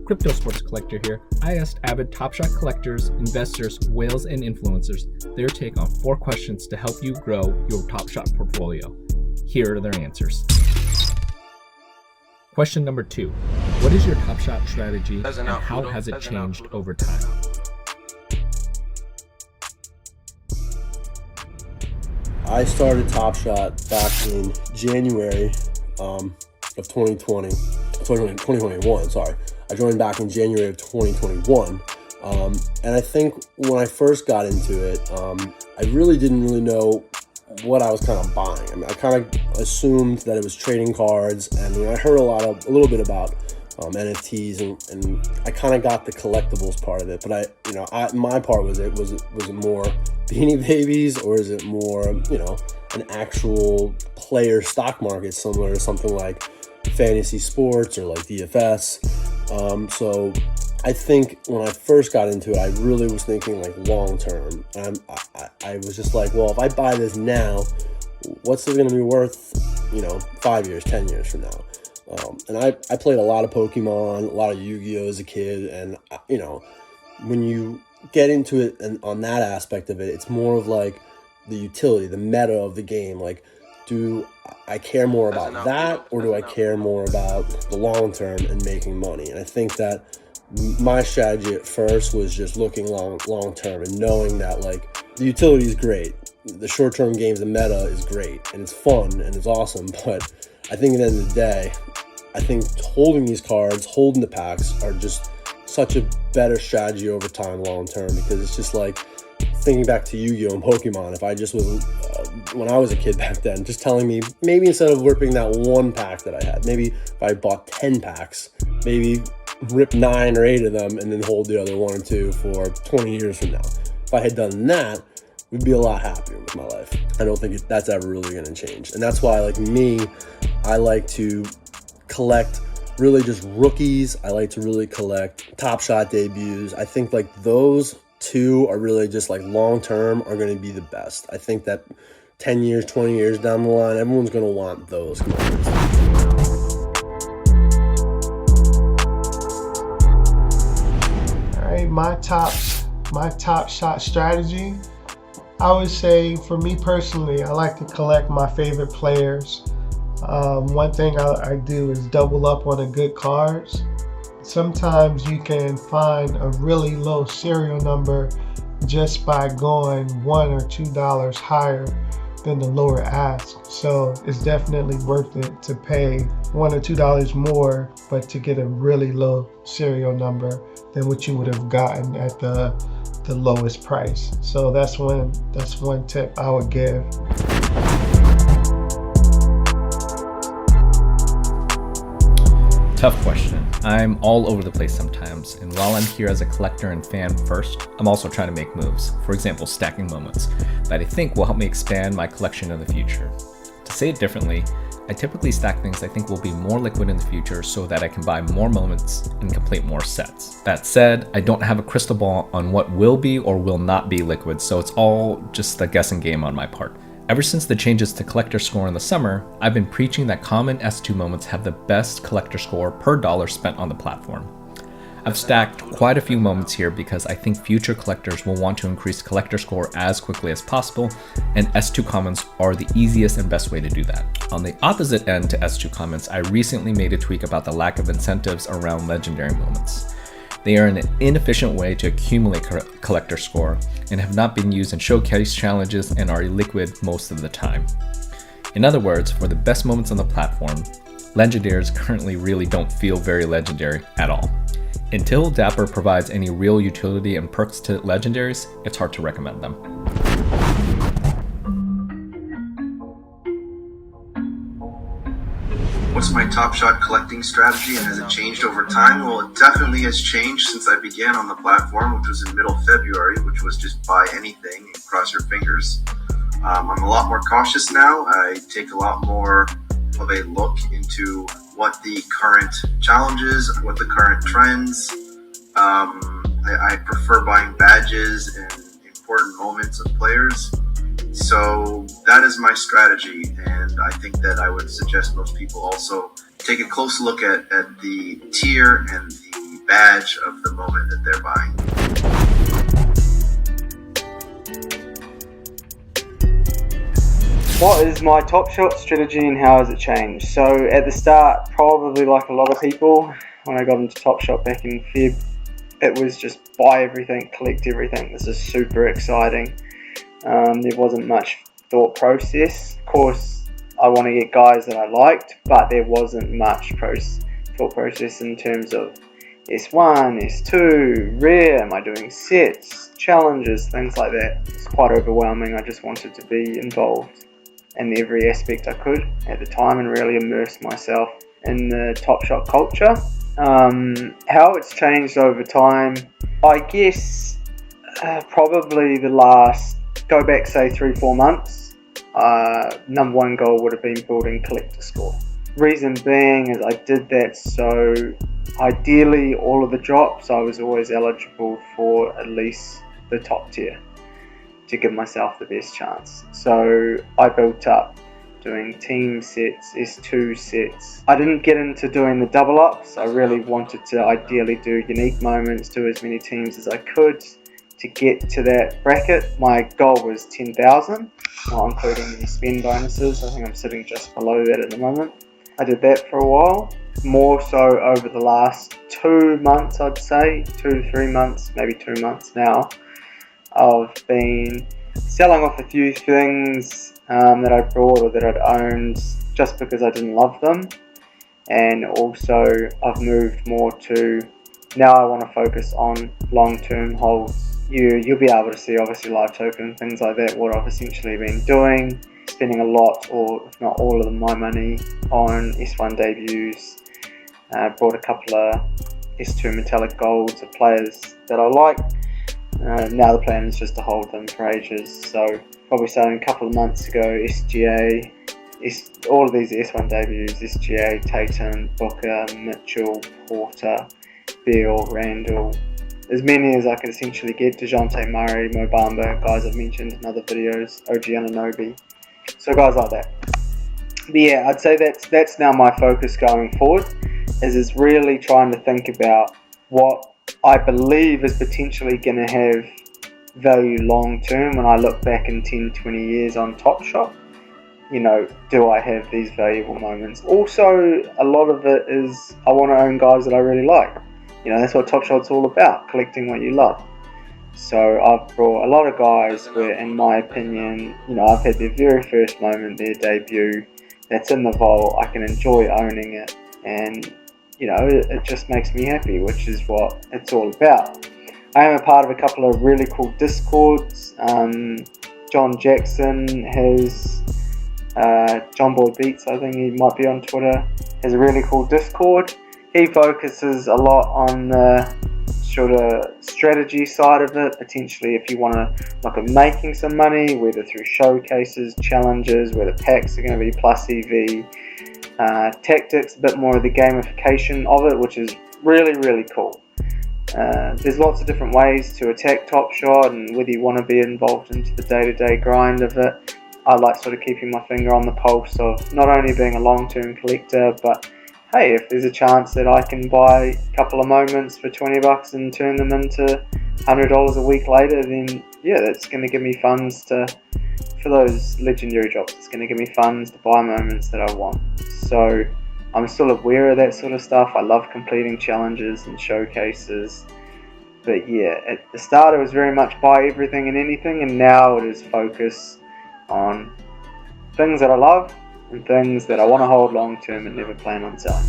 Crypto Sports Collector here. I asked avid Top Shot collectors, investors, whales, and influencers their take on 4 questions to help you grow your Top Shot portfolio. Here are their answers. Question number 2. What is your Top Shot strategy and how has it changed over time? I started Top Shot back in January of 2021, sorry. I joined back in January of 2021. And I think when I first got into it, I really didn't know what I was kind of buying. I mean, I kind of assumed that it was trading cards, and I heard a little bit about NFTs, and I kind of got the collectibles part of it. But my part was it more Beanie Babies, or is it more an actual player stock market similar to something like fantasy sports or like DFS? So I think when I first got into it, I really was thinking like long term. I was just like, well, if I buy this now, what's it going to be worth 5 years, 10 years from now? And I played a lot of Pokemon, a lot of Yu-Gi-Oh as a kid, and when you get into it and on that aspect of it, it's more of like the utility, the meta of the game. Like, do I care more about that, or do I care more about the long term and making money? And I think that my strategy at first was just looking long term and knowing that like the utility is great, the short term games, the meta is great, and it's fun and it's awesome. But I think at the end of the day, I think holding these cards, holding the packs, are just such a better strategy over time, long term, because it's just like thinking back to Yu-Gi-Oh and Pokemon. If I just was, when I was a kid back then, just telling me maybe instead of ripping that one pack that I had, maybe if I bought 10 packs, maybe rip 9 or 8 of them and then hold the other 1 or 2 for 20 years from now. If I had done that, we'd be a lot happier with my life. I don't think that's ever really going to change. And that's why, like me, I like to collect really just rookies. I like to really collect Top Shot debuts. I think like those 2 are really just like long term are going to be the best. I think that 10 years, 20 years down the line, everyone's going to want those cards. All right, my top shot strategy, I would say for me personally, I like to collect my favorite players. One thing I do is double up on the good cards. Sometimes you can find a really low serial number just by going $1 or $2 higher than the lower ask. So it's definitely worth it to pay $1 or $2 more, but to get a really low serial number than what you would have gotten at the lowest price. So that's one tip I would give. Tough question. I'm all over the place sometimes, and while I'm here as a collector and fan first, I'm also trying to make moves, for example stacking moments, that I think will help me expand my collection in the future. To say it differently, I typically stack things I think will be more liquid in the future so that I can buy more moments and complete more sets. That said, I don't have a crystal ball on what will be or will not be liquid, so it's all just a guessing game on my part. Ever since the changes to collector score in the summer, I've been preaching that common S2 moments have the best collector score per dollar spent on the platform. I've stacked quite a few moments here because I think future collectors will want to increase collector score as quickly as possible, and S2 comments are the easiest and best way to do that. On the opposite end to S2 comments, I recently made a tweak about the lack of incentives around legendary moments. They are an inefficient way to accumulate collector score and have not been used in showcase challenges and are illiquid most of the time. In other words, for the best moments on the platform, legendaries currently really don't feel very legendary at all. Until Dapper provides any real utility and perks to legendaries, it's hard to recommend them. What's my Top Shot collecting strategy, and has it changed over time? Well, it definitely has changed since I began on the platform, which was in middle February, which was just buy anything and cross your fingers. I'm a lot more cautious now. I take a lot more of a look into what the current challenges, what the current trends. I prefer buying badges and important moments of players. So that is my strategy, and I think that I would suggest most people also take a close look at the tier and the badge of the moment that they're buying. What is my Top Shot strategy and how has it changed? So at the start, probably like a lot of people, when I got into Top Shot back in Feb, it was just buy everything, collect everything. This is super exciting. There wasn't much thought process. Of course, I want to get guys that I liked, but there wasn't much thought process in terms of S1, S2, rare, am I doing sets, challenges, things like that. It's quite overwhelming. I just wanted to be involved in every aspect I could at the time and really immerse myself in the Top Shot culture. How it's changed over time, I guess probably the last, go back say 3-4 months, number one goal would have been building collector score. Reason being is I did that so ideally all of the drops I was always eligible for at least the top tier to give myself the best chance. So I built up doing team sets, S2 sets. I didn't get into doing the double ups. I really wanted to ideally do unique moments, do as many teams as I could to get to that bracket. My goal was 10,000, not including any spend bonuses. I think I'm sitting just below that at the moment. I did that for a while, more so over the last 2 months, I'd say, 2 to 3 months, maybe 2 months now. I've been selling off a few things that I bought or that I'd owned just because I didn't love them, and also I've moved more to now I want to focus on long-term holds. You'll be able to see obviously live token, things like that, what I've essentially been doing, spending a lot or if not all of my money on S1 debuts. Bought a couple of S2 metallic golds of players that I like. Now the plan is just to hold them for ages, so probably starting a couple of months ago, SGA, all of these S1 debuts, SGA, Tatum, Booker, Mitchell, Porter, Beal, Randall, as many as I could essentially get, DeJounte Murray, Mo Bamba, guys I've mentioned in other videos, OG Anunoby, so guys like that. But yeah, I'd say that's now my focus going forward, is really trying to think about what I believe is potentially going to have value long term when I look back in 10-20 years on Top Shot. You know, do I have these valuable moments? Also, a lot of it is I want to own guys that I really like. You know, that's what Top Shot's all about, collecting what you love. So I've brought a lot of guys where, in my opinion, you know, I've had their very first moment, their debut, that's in the vault, I can enjoy owning it, and you know, it just makes me happy, which is what it's all about. I am a part of a couple of really cool Discords. John Jackson has, John Boy Beats, I think he might be on Twitter, has a really cool Discord. He focuses a lot on the sort of strategy side of it, potentially if you want to look at making some money, whether through showcases, challenges, whether packs are going to be plus EV, tactics, a bit more of the gamification of it, which is really, really cool. There's lots of different ways to attack Top Shot, and whether you want to be involved into the day-to-day grind of it. I like sort of keeping my finger on the pulse of not only being a long-term collector, but hey, if there's a chance that I can buy a couple of moments for 20 bucks and turn them into $100 a week later, then yeah, that's going to give me funds for those legendary drops. It's going to give me funds to buy moments that I want. So I'm still aware of that sort of stuff. I love completing challenges and showcases. But yeah, at the start it was very much buy everything and anything, and now it is focus on things that I love and things that I want to hold long term and never plan on selling.